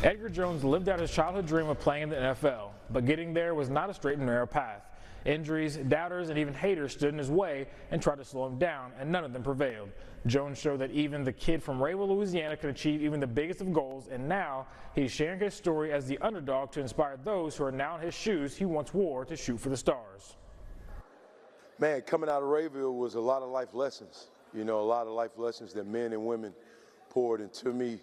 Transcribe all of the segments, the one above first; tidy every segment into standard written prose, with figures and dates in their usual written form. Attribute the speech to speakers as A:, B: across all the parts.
A: Edgar Jones lived out his childhood dream of playing in the NFL, but getting there was not a straight and narrow path. Injuries, doubters, and even haters stood in his way and tried to slow him down, and none of them prevailed. Jones showed that even the kid from Rayville, Louisiana could achieve even the biggest of goals, and now he's sharing his story as the underdog to inspire those who are now in his shoes he once wore to shoot for the stars.
B: Man, coming out of Rayville was a lot of life lessons. You know, a lot of life lessons that men and women poured into me.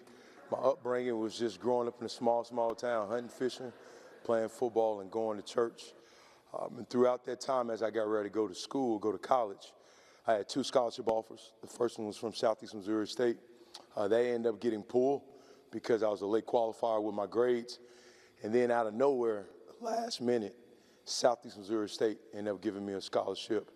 B: My upbringing was just growing up in a small town, hunting, fishing, playing football, and going to church. And throughout that time, as I got ready to go to school, go to college, I had 2 scholarship offers. The first one was from Southeast Missouri State. They ended up getting pulled because I was a late qualifier with my grades. And then out of nowhere, last minute, Southeast Missouri State ended up giving me a scholarship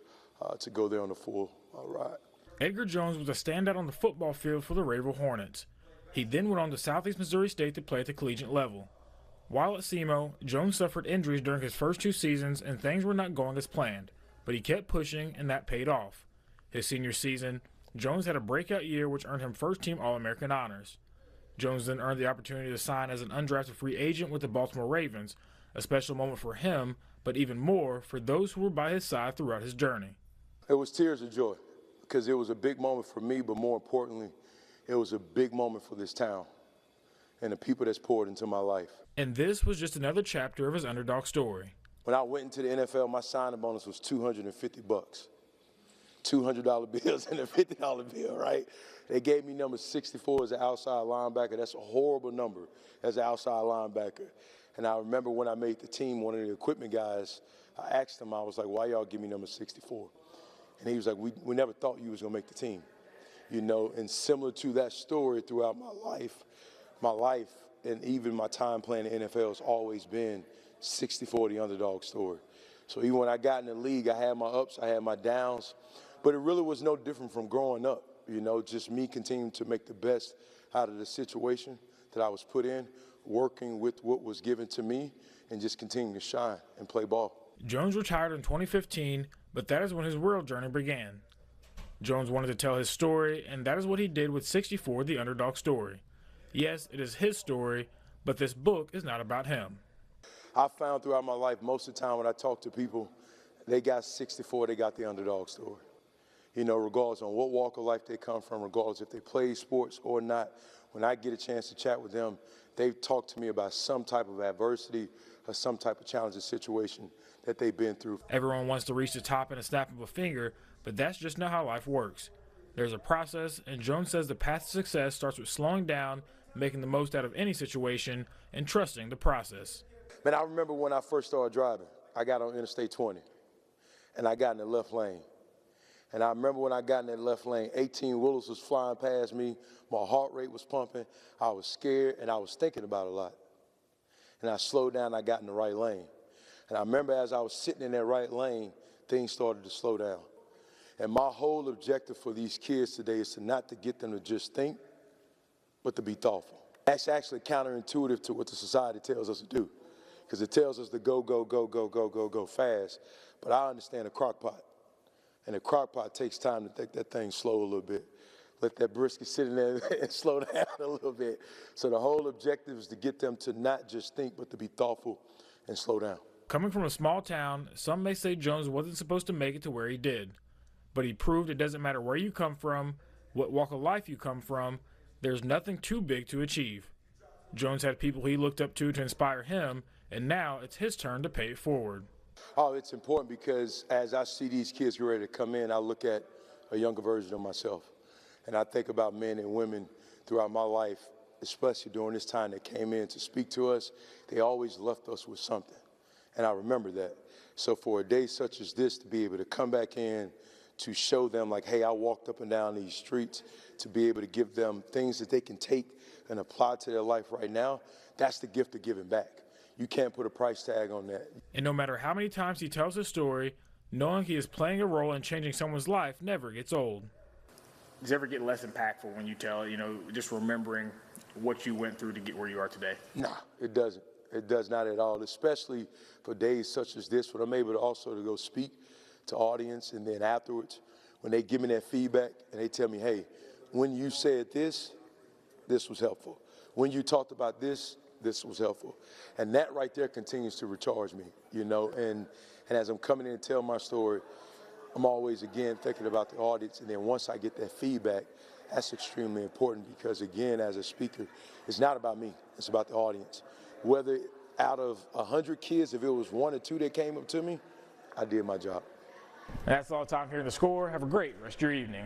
B: to go there on the full ride.
A: Edgar Jones was a standout on the football field for the Rayville Hornets. He then went on to Southeast Missouri State to play at the collegiate level. While at SEMO, Jones suffered injuries during his first 2 seasons and things were not going as planned, but he kept pushing and that paid off. His senior season, Jones had a breakout year which earned him first-team All-American honors. Jones then earned the opportunity to sign as an undrafted free agent with the Baltimore Ravens, a special moment for him, but even more for those who were by his side throughout his journey.
B: It was tears of joy because it was a big moment for me, but more importantly, it was a big moment for this town and the people that's poured into my life.
A: And this was just another chapter of his underdog story.
B: When I went into the NFL, my signing bonus was $250. $200 bills and a $50 bill, right? They gave me number 64 as an outside linebacker. That's a horrible number as an outside linebacker. And I remember when I made the team, one of the equipment guys, I asked him, I was like, why y'all give me number 64? And he was like, we never thought you was gonna make the team. You know, and similar to that story throughout my life and even my time playing in the NFL has always been 64, the underdog story. So even when I got in the league, I had my ups, I had my downs, but it really was no different from growing up, you know, just me continuing to make the best out of the situation that I was put in, working with what was given to me, and just continuing to shine and play ball.
A: Jones retired in 2015, but that is when his world journey began. Jones wanted to tell his story, and that is what he did with 64, the underdog story. Yes, it is his story, but this book is not about him.
B: I found throughout my life, most of the time when I talk to people, they got 64, they got the underdog story. You know, regardless on what walk of life they come from, regardless if they play sports or not, when I get a chance to chat with them, they've talked to me about some type of adversity or some type of challenging situation that they've been through.
A: Everyone wants to reach the top in a snap of a finger, but that's just not how life works. There's a process, and Jones says the path to success starts with slowing down, making the most out of any situation, and trusting the process.
B: Man, I remember when I first started driving, I got on Interstate 20, and I got in the left lane. And I remember when I got in that left lane, 18-wheelers was flying past me, my heart rate was pumping, I was scared, and I was thinking about it a lot. And I slowed down, and I got in the right lane. And I remember as I was sitting in that right lane, things started to slow down. And my whole objective for these kids today is to not to get them to just think, but to be thoughtful. That's actually counterintuitive to what the society tells us to do, because it tells us to go fast. But I understand a crock pot, and a crock pot takes time to take that thing slow a little bit. Let that brisket sit in there and slow down a little bit. So the whole objective is to get them to not just think, but to be thoughtful and slow down.
A: Coming from a small town, some may say Jones wasn't supposed to make it to where he did. But he proved it doesn't matter where you come from, what walk of life you come from, there's nothing too big to achieve. Jones had people he looked up to inspire him, and now it's his turn to pay it forward.
B: Oh, it's important because as I see these kids get ready to come in, I look at a younger version of myself. And I think about men and women throughout my life, especially during this time that came in to speak to us. They always left us with something, and I remember that. So for a day such as this, to be able to come back in, to show them like, hey, I walked up and down these streets, to be able to give them things that they can take and apply to their life right now, that's the gift of giving back. You can't put a price tag on that.
A: And no matter how many times he tells his story, knowing he is playing a role in changing someone's life never gets old. Does it ever get less impactful when you tell it, just remembering what you went through to get where you are today?
B: Nah, it doesn't. It does not at all, especially for days such as this when I'm able to also to go speak to audience, and then afterwards when they give me that feedback and they tell me, hey, when you said this was helpful. When you talked about this this was helpful. And that right there continues to recharge me, you know, and as I'm coming in and tell my story, I'm always, again, thinking about the audience, and then once I get that feedback, that's extremely important because, again, as a speaker, it's not about me, it's about the audience. Whether out of 100 kids, if it was 1 or 2 that came up to me, I did my job.
A: That's all the time here in The Score. Have a great rest of your evening.